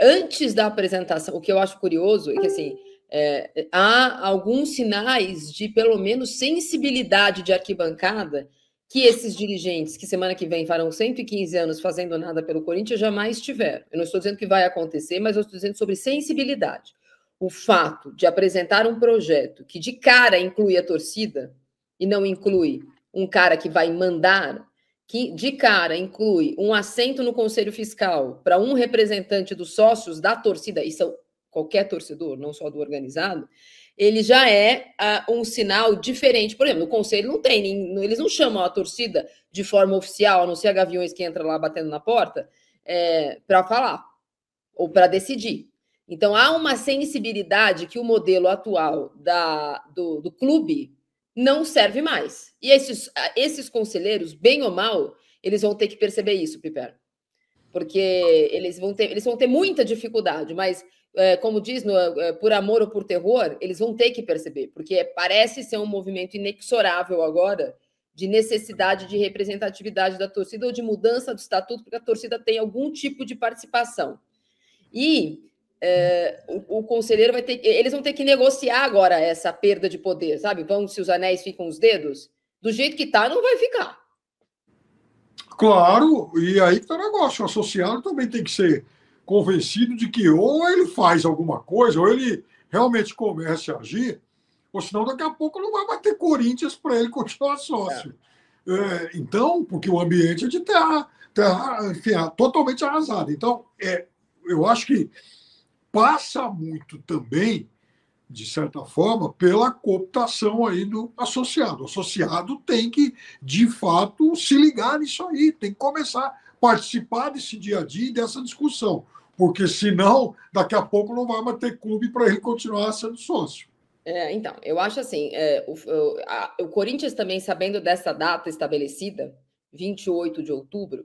antes da apresentação, o que eu acho curioso é que, assim, há alguns sinais de, pelo menos, sensibilidade de arquibancada que esses dirigentes, que semana que vem farão 115 anos fazendo nada pelo Corinthians, jamais tiveram. Eu não estou dizendo que vai acontecer, mas eu estou dizendo sobre sensibilidade. O fato de apresentar um projeto que de cara inclui a torcida e não inclui um cara que vai mandar, que de cara inclui um assento no Conselho Fiscal para um representante dos sócios da torcida, e são qualquer torcedor, não só do organizado, ele já é um sinal diferente. Por exemplo, no Conselho não tem, eles não chamam a torcida de forma oficial, a não ser a Gaviões que entra lá batendo na porta, para falar ou para decidir. Então, há uma sensibilidade que o modelo atual do clube não serve mais. E esses conselheiros, bem ou mal, eles vão ter que perceber isso, Piper. Porque eles vão ter muita dificuldade, mas, como diz, por amor ou por terror, eles vão ter que perceber, porque parece ser um movimento inexorável agora de necessidade de representatividade da torcida ou de mudança do estatuto, porque a torcida tem algum tipo de participação. E o conselheiro vai ter... Eles vão ter que negociar agora essa perda de poder, sabe? Se os anéis ficam os dedos, do jeito que está, não vai ficar. Claro, e aí que está o negócio. O associado também tem que ser convencido de que ou ele faz alguma coisa, ou ele realmente comece a agir, ou senão daqui a pouco não vai bater Corinthians para ele continuar sócio. Então, porque o ambiente é de terra enfim, totalmente arrasada. Então, eu acho que passa muito também, de certa forma, pela cooptação aí do associado. O associado tem que, de fato, se ligar nisso aí, tem que começar a participar desse dia a dia e dessa discussão, porque senão, daqui a pouco não vai mais ter clube para ele continuar sendo sócio. Então, eu acho assim, o Corinthians também, sabendo dessa data estabelecida, 28 de outubro,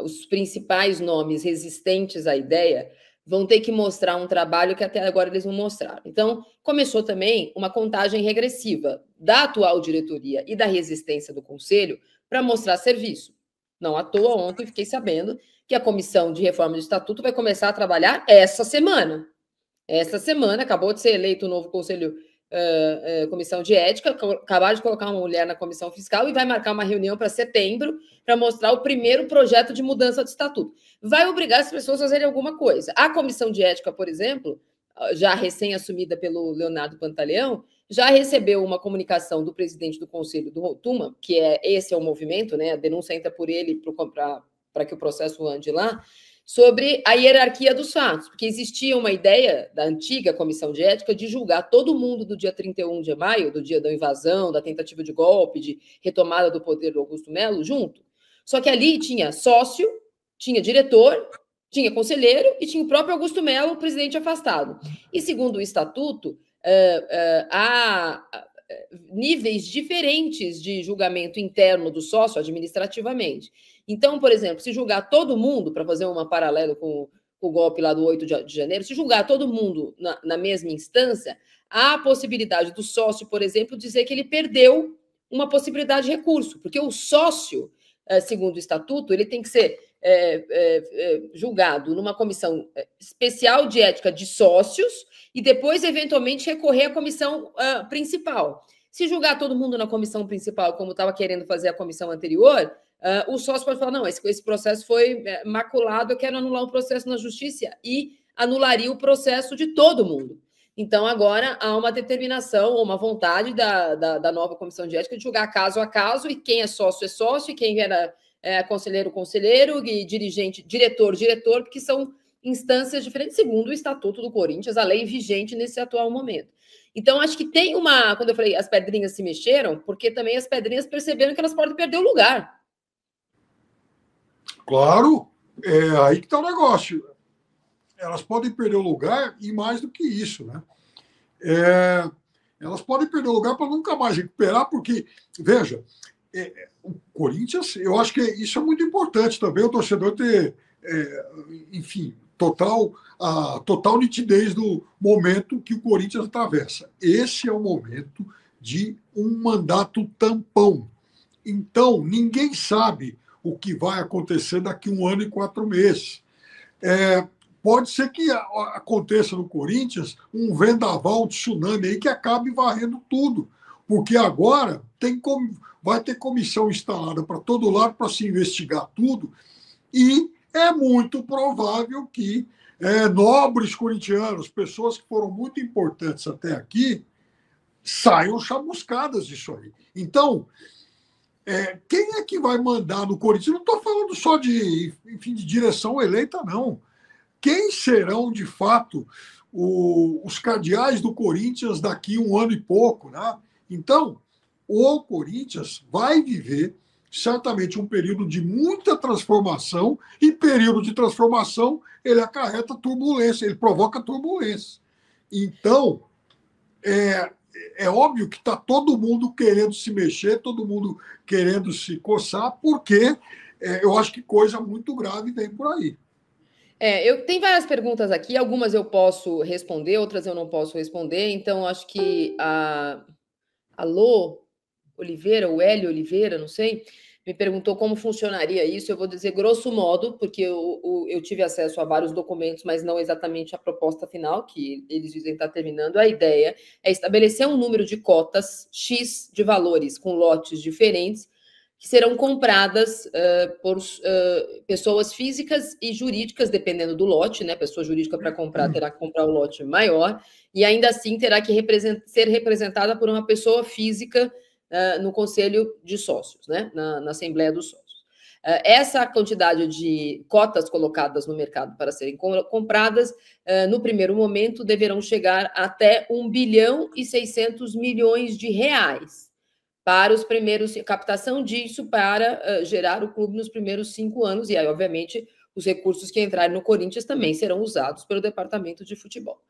os principais nomes resistentes à ideia vão ter que mostrar um trabalho que até agora eles não mostraram. Então, começou também uma contagem regressiva da atual diretoria e da resistência do Conselho para mostrar serviço. Não à toa, ontem fiquei sabendo que a Comissão de Reforma do Estatuto vai começar a trabalhar essa semana. Essa semana acabou de ser eleito o novo Conselho, Comissão de Ética, acabaram de colocar uma mulher na Comissão Fiscal e vai marcar uma reunião para setembro para mostrar o primeiro projeto de mudança do Estatuto. Vai obrigar as pessoas a fazerem alguma coisa. A Comissão de Ética, por exemplo, já recém-assumida pelo Leonardo Pantaleão, já recebeu uma comunicação do presidente do Conselho, do Rotuma, que esse é o movimento, né? A denúncia entra por ele para que o processo ande lá, sobre a hierarquia dos fatos, porque existia uma ideia da antiga Comissão de Ética de julgar todo mundo do dia 31 de maio, do dia da invasão, da tentativa de golpe, de retomada do poder do Augusto Melo, junto. Só que ali tinha sócio, tinha diretor, tinha conselheiro e tinha o próprio Augusto Melo, presidente afastado. E, segundo o estatuto, há níveis diferentes de julgamento interno do sócio administrativamente. Então, por exemplo, se julgar todo mundo, para fazer uma paralelo com o golpe lá do 8 de janeiro, se julgar todo mundo na mesma instância, há a possibilidade do sócio, por exemplo, dizer que ele perdeu uma possibilidade de recurso, porque o sócio, segundo o estatuto, ele tem que ser julgado numa comissão especial de ética de sócios e depois, eventualmente, recorrer à comissão principal. Se julgar todo mundo na comissão principal, como estava querendo fazer a comissão anterior, o sócio pode falar, não, esse processo foi maculado, eu quero anular o processo na justiça e anularia o processo de todo mundo. Então, agora há uma determinação ou uma vontade da nova comissão de ética de julgar caso a caso, e quem é sócio, e quem era conselheiro, e dirigente, diretor, porque são instâncias diferentes, segundo o Estatuto do Corinthians, a lei vigente nesse atual momento. Então, acho que tem quando eu falei as pedrinhas se mexeram, porque também as pedrinhas perceberam que elas podem perder o lugar. Claro, aí que está o negócio. Elas podem perder o lugar e mais do que isso, né? Elas podem perder o lugar para nunca mais recuperar, porque, veja, o Corinthians, eu acho que isso é muito importante também, o torcedor ter, enfim, a total nitidez do momento que o Corinthians atravessa. Esse é o momento de um mandato tampão. Então, ninguém sabe o que vai acontecer daqui a 1 ano e 4 meses. pode ser que aconteça no Corinthians um vendaval, um tsunami aí que acabe varrendo tudo. Porque agora vai ter comissão instalada para todo lado para se investigar tudo. E é muito provável que nobres corintianos, pessoas que foram muito importantes até aqui, saiam chamuscadas disso aí. Então, quem é que vai mandar no Corinthians? Não estou falando só de direção eleita, não. Quem serão, de fato, os cardeais do Corinthians daqui um ano e pouco, né? Então, o Corinthians vai viver certamente um período de muita transformação, e período de transformação ele acarreta turbulência, ele provoca turbulência. Então, é óbvio que está todo mundo querendo se mexer, todo mundo querendo se coçar, porque eu acho que coisa muito grave vem por aí. Eu tenho várias perguntas aqui, algumas eu posso responder, outras eu não posso responder, então acho que a Lô Oliveira, o Hélio Oliveira, não sei, me perguntou como funcionaria isso. Eu vou dizer grosso modo, porque eu tive acesso a vários documentos, mas não exatamente a proposta final, que eles dizem estar terminando. A ideia é estabelecer um número de cotas X de valores, com lotes diferentes, que serão compradas por pessoas físicas e jurídicas, dependendo do lote, né? Pessoa jurídica para comprar terá que comprar o lote maior, e ainda assim terá que ser representada por uma pessoa física no Conselho de Sócios, né? Na Assembleia dos Sócios. Essa quantidade de cotas colocadas no mercado para serem compradas, no primeiro momento, deverão chegar até 1 bilhão e 600 milhões de reais para os primeiros, captação disso para gerar o clube nos primeiros 5 anos, e aí, obviamente, os recursos que entrarem no Corinthians também serão usados pelo departamento de futebol.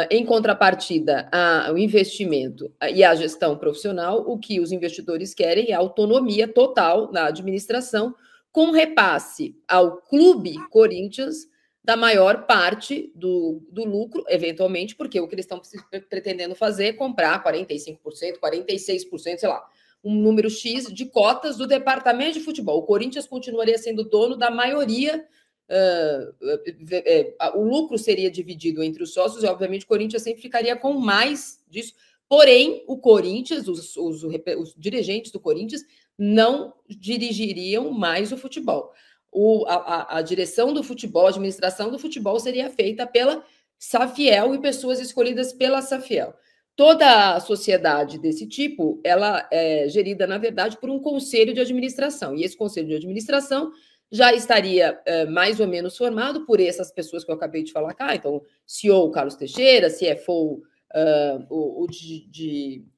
Em contrapartida ao investimento e à gestão profissional, o que os investidores querem é autonomia total na administração, com repasse ao clube Corinthians da maior parte do lucro, eventualmente, porque o que eles estão pretendendo fazer é comprar 45%, 46%, sei lá, um número X de cotas do departamento de futebol. O Corinthians continuaria sendo dono da maioria. O lucro seria dividido entre os sócios e, obviamente, o Corinthians sempre ficaria com mais disso. Porém, o Corinthians, os dirigentes do Corinthians não dirigiriam mais o futebol. A direção do futebol, a administração do futebol seria feita pela Safiel e pessoas escolhidas pela Safiel. Toda a sociedade desse tipo, ela é gerida, na verdade, por um conselho de administração. E esse conselho de administração já estaria mais ou menos formado por essas pessoas que eu acabei de falar cá. Então, CEO Carlos Teixeira, CFO, o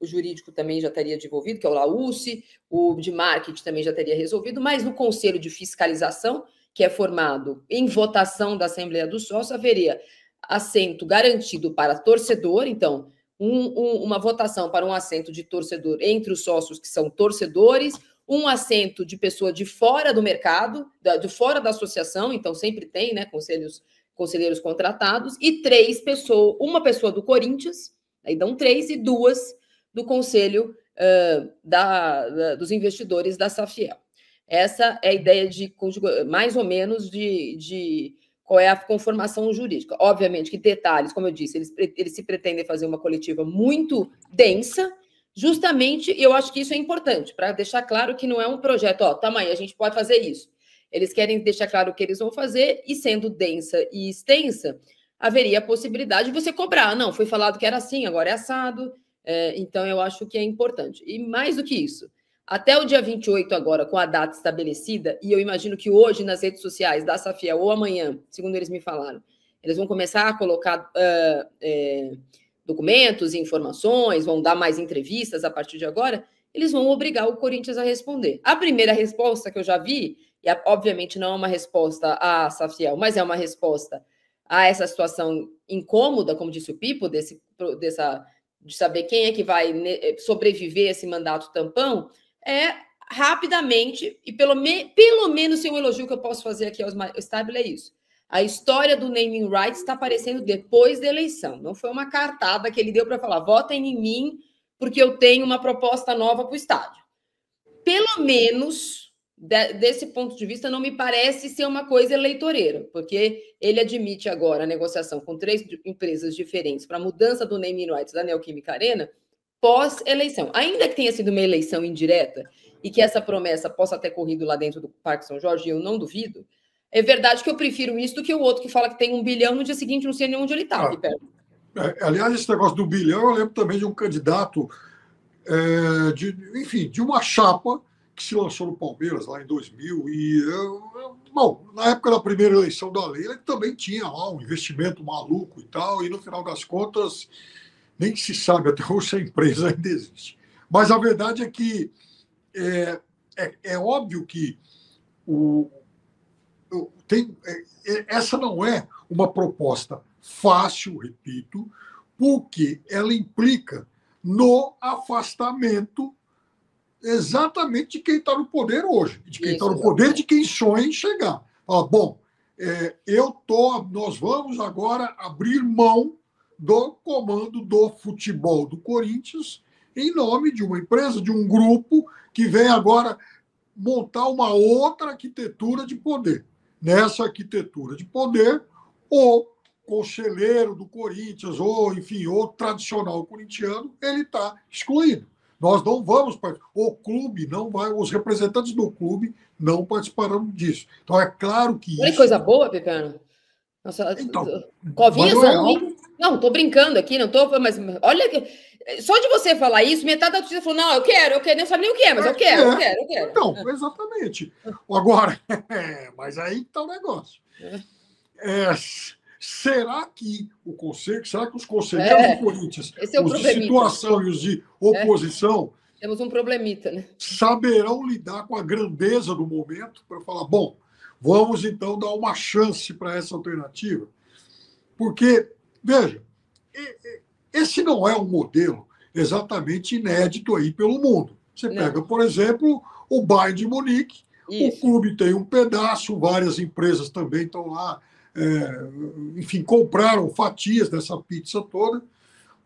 jurídico também já estaria desenvolvido, que é o Laúci, o de marketing também já teria resolvido, mas no conselho de fiscalização, que é formado em votação da Assembleia dos Sócios, haveria assento garantido para torcedor. Então, uma votação para um assento de torcedor entre os sócios que são torcedores, um assento de pessoa de fora do mercado, de fora da associação, então sempre tem, né, conselheiros contratados, e uma pessoa do Corinthians, aí dão 3, e 2 do conselho dos investidores da Safiel. Essa é a ideia de, mais ou menos, de qual é a conformação jurídica. Obviamente que detalhes, como eu disse, eles se pretendem fazer uma coletiva muito densa, justamente, e eu acho que isso é importante, para deixar claro que não é um projeto, tamanho, a gente pode fazer isso. Eles querem deixar claro o que eles vão fazer, e sendo densa e extensa, haveria a possibilidade de você cobrar. Não, foi falado que era assim, agora é assado. Então, eu acho que é importante. E mais do que isso, até o dia 28 agora, com a data estabelecida, e eu imagino que hoje nas redes sociais da Safiel, ou amanhã, segundo eles me falaram, eles vão começar a colocar documentos e informações, vão dar mais entrevistas a partir de agora, eles vão obrigar o Corinthians a responder. A primeira resposta que eu já vi, e obviamente não é uma resposta à Safiel, mas é uma resposta a essa situação incômoda, como disse o Pipo, de saber quem é que vai sobreviver a esse mandato tampão, rapidamente, e pelo menos se um elogio que eu posso fazer aqui aos Stabile é isso. A história do naming rights está aparecendo depois da eleição. Não foi uma cartada que ele deu para falar, votem em mim porque eu tenho uma proposta nova para o estádio. Pelo menos desse ponto de vista, não me parece ser uma coisa eleitoreira, porque ele admite agora a negociação com 3 empresas diferentes para a mudança do naming rights da Neoquímica Arena pós-eleição. Ainda que tenha sido uma eleição indireta e que essa promessa possa ter corrido lá dentro do Parque São Jorge, eu não duvido, é verdade que eu prefiro isso do que o outro que fala que tem 1 bilhão, no dia seguinte não sei nem onde ele está. Aliás, esse negócio do bilhão, eu lembro também de um candidato, de uma chapa que se lançou no Palmeiras lá em 2000. Bom, na época da primeira eleição da Leila, ele também tinha lá um investimento maluco e tal, e no final das contas, nem se sabe até hoje se a empresa ainda existe. Mas a verdade é que é óbvio que essa não é uma proposta fácil, repito, porque ela implica no afastamento exatamente de quem está no poder hoje, de quem está no poder, de quem sonha em chegar. Bom, nós vamos agora abrir mão do comando do futebol do Corinthians em nome de uma empresa, de um grupo que vem agora montar uma outra arquitetura de poder. Nessa arquitetura de poder, o conselheiro do Corinthians, ou, enfim, o tradicional corintiano, ele está excluído. Nós não vamos participar. O clube não vai, os representantes do clube não participarão disso. Então, é claro que olha isso... coisa boa, Pepeno. Nossa, então, covinhas ou não, tô brincando aqui, não tô, mas olha que só de você falar isso, metade da torcida falou: "Não, eu quero, não sabe nem o que é, mas eu quero". Então, exatamente. Agora, mas aí está o negócio. Será que os conselheiros do Corinthians, os de situação e os de oposição, temos um problemita, né? Saberão lidar com a grandeza do momento para falar, bom, vamos então dar uma chance para essa alternativa? Porque, veja, esse não é um modelo exatamente inédito aí pelo mundo. Você pega, por exemplo, o Bayern de Munique, o clube tem um pedaço, várias empresas também estão lá, enfim, compraram fatias dessa pizza toda,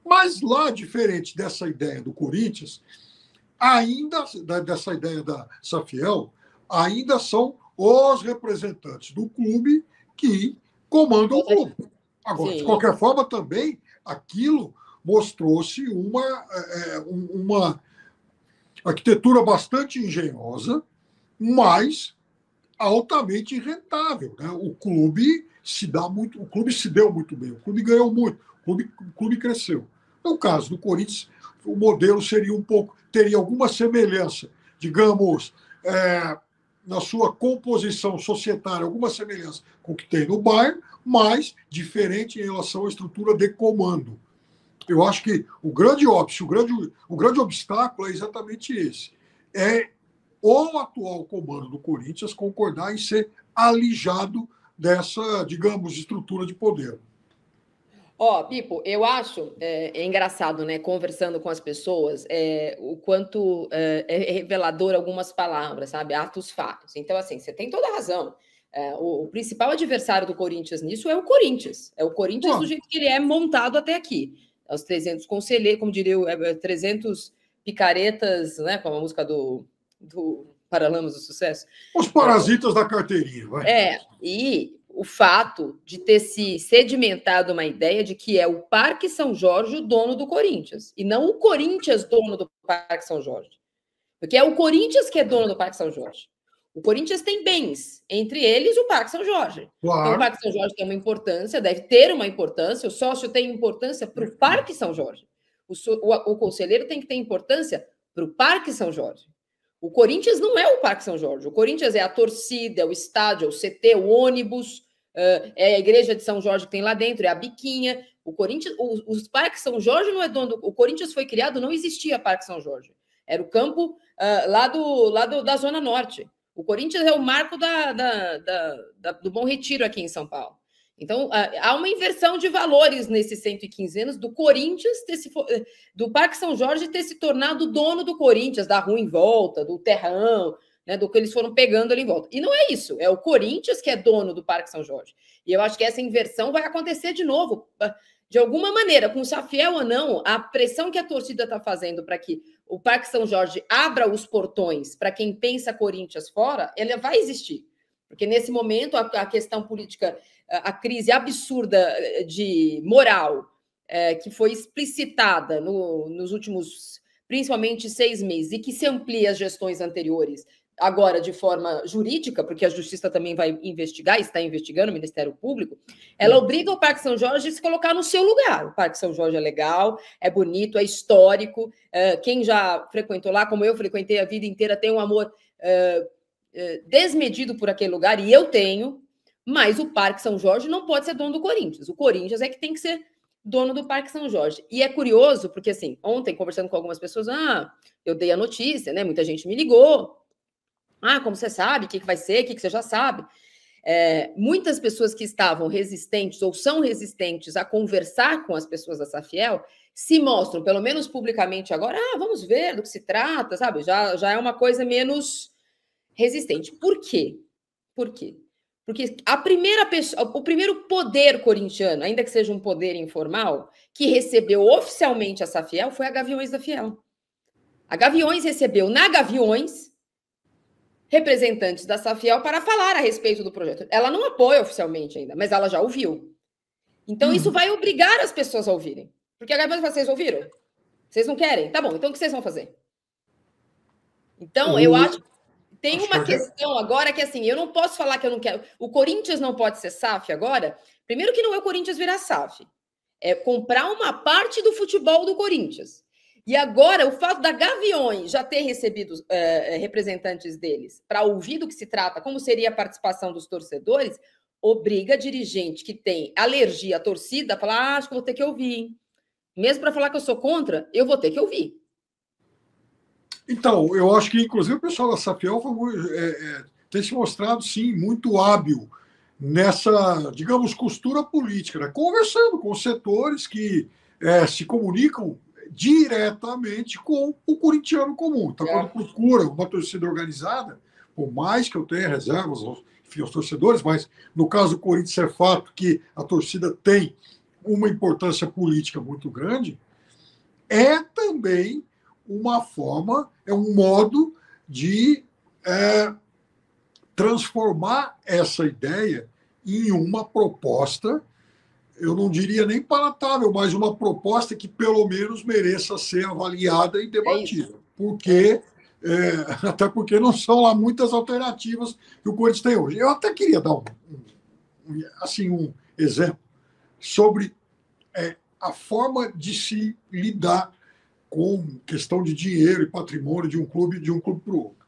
mas lá, diferente dessa ideia do Corinthians, ainda dessa ideia da Safiel, ainda são os representantes do clube que comandam o clube. Agora, de qualquer forma, também aquilo mostrou-se uma arquitetura bastante engenhosa, mas altamente rentável, né? O clube se deu muito bem, o clube ganhou muito, o clube cresceu. No caso do Corinthians, o modelo teria alguma semelhança, digamos, na sua composição societária, alguma semelhança com o que tem no Bayern, mas diferente em relação à estrutura de comando. Eu acho que o grande obstáculo é exatamente esse. É o atual comando do Corinthians concordar em ser alijado dessa, digamos, estrutura de poder. Pipo, eu acho engraçado, né? Conversando com as pessoas, o quanto é revelador algumas palavras, sabe? Atos fatos. Então, assim, você tem toda a razão. O principal adversário do Corinthians nisso é o Corinthians. É o Corinthians do jeito que ele é montado até aqui. Os 300 conselheiros, como diria, 300 picaretas, né? Com a música do Paralamas do Sucesso. Os parasitas da carteirinha, vai. E o fato de ter se sedimentado uma ideia de que é o Parque São Jorge o dono do Corinthians, e não o Corinthians dono do Parque São Jorge. Porque é o Corinthians que é dono do Parque São Jorge. O Corinthians tem bens, entre eles o Parque São Jorge. Claro. Então, o Parque São Jorge tem uma importância, deve ter uma importância, o sócio tem importância para o Parque São Jorge. O conselheiro tem que ter importância para o Parque São Jorge. O Corinthians não é o Parque São Jorge. O Corinthians é a torcida, é o estádio, é o CT, o ônibus, é a igreja de São Jorge que tem lá dentro, é a biquinha. O Corinthians, os Parques São Jorge não é dono. O Corinthians foi criado, não existia Parque São Jorge. Era o campo lá da Zona Norte. O Corinthians é o marco do Bom Retiro aqui em São Paulo. Então, há uma inversão de valores nesses 115 anos do Corinthians, do Parque São Jorge ter se tornado dono do Corinthians, da rua em volta, do terrão, né, do que eles foram pegando ali em volta. E não é isso, é o Corinthians que é dono do Parque São Jorge. E eu acho que essa inversão vai acontecer de novo. de alguma maneira, com o Safiel ou não, a pressão que a torcida está fazendo para que o Parque São Jorge abra os portões para quem pensa Corinthians fora, ela vai existir. Porque nesse momento a questão política, a crise absurda de moral que foi explicitada nos últimos, principalmente 6 meses, e que se amplia às gestões anteriores, agora de forma jurídica, porque a Justiça também vai investigar, está investigando, o Ministério Público, ela obriga o Parque São Jorge a se colocar no seu lugar. O Parque São Jorge é legal, é bonito, é histórico. Quem já frequentou lá, como eu frequentei a vida inteira, tem um amor desmedido por aquele lugar, e eu tenho, mas o Parque São Jorge não pode ser dono do Corinthians. O Corinthians é que tem que ser dono do Parque São Jorge. E é curioso, porque assim, ontem, conversando com algumas pessoas, eu dei a notícia, né? Muita gente me ligou. Como você sabe? O que vai ser? O que você já sabe? Muitas pessoas que estavam resistentes ou são resistentes a conversar com as pessoas da Safiel se mostram, pelo menos publicamente agora, vamos ver do que se trata, sabe? Já é uma coisa menos resistente. Por quê? Por quê? Porque a primeira pessoa, o primeiro poder corintiano, ainda que seja um poder informal, que recebeu oficialmente a Safiel foi a Gaviões da Fiel. A Gaviões recebeu na Gaviões representantes da Safiel para falar a respeito do projeto. Ela não apoia oficialmente ainda, mas ela já ouviu. Então, isso vai obrigar as pessoas a ouvirem. Porque a Gaviões fala, vocês ouviram? Vocês não querem? Tá bom, então o que vocês vão fazer? Então, eu acho... Tem uma questão agora que, assim, eu não posso falar que eu não quero... O Corinthians não pode ser SAF agora. Primeiro que não é o Corinthians virar SAF. É comprar uma parte do futebol do Corinthians. E agora, o fato da Gaviões já ter recebido representantes deles para ouvir do que se trata, como seria a participação dos torcedores, obriga a dirigente que tem alergia à torcida a falar, acho que eu vou ter que ouvir, hein? Mesmo para falar que eu sou contra, eu vou ter que ouvir. Então, eu acho que, inclusive, o pessoal da Safiel tem se mostrado, sim, muito hábil nessa, digamos, costura política, né? Conversando com os setores que se comunicam diretamente com o corintiano comum. Então, quando procura uma torcida organizada, por mais que eu tenha reservas, enfim, aos torcedores, mas no caso do Corinthians é fato que a torcida tem uma importância política muito grande, é também uma forma, é um modo de transformar essa ideia em uma proposta, eu não diria nem palatável, mas uma proposta que pelo menos mereça ser avaliada e debatida. Até porque não são lá muitas alternativas que o Corinthians tem hoje. Eu até queria dar um exemplo sobre a forma de se lidar com questão de dinheiro e patrimônio de um clube para o outro.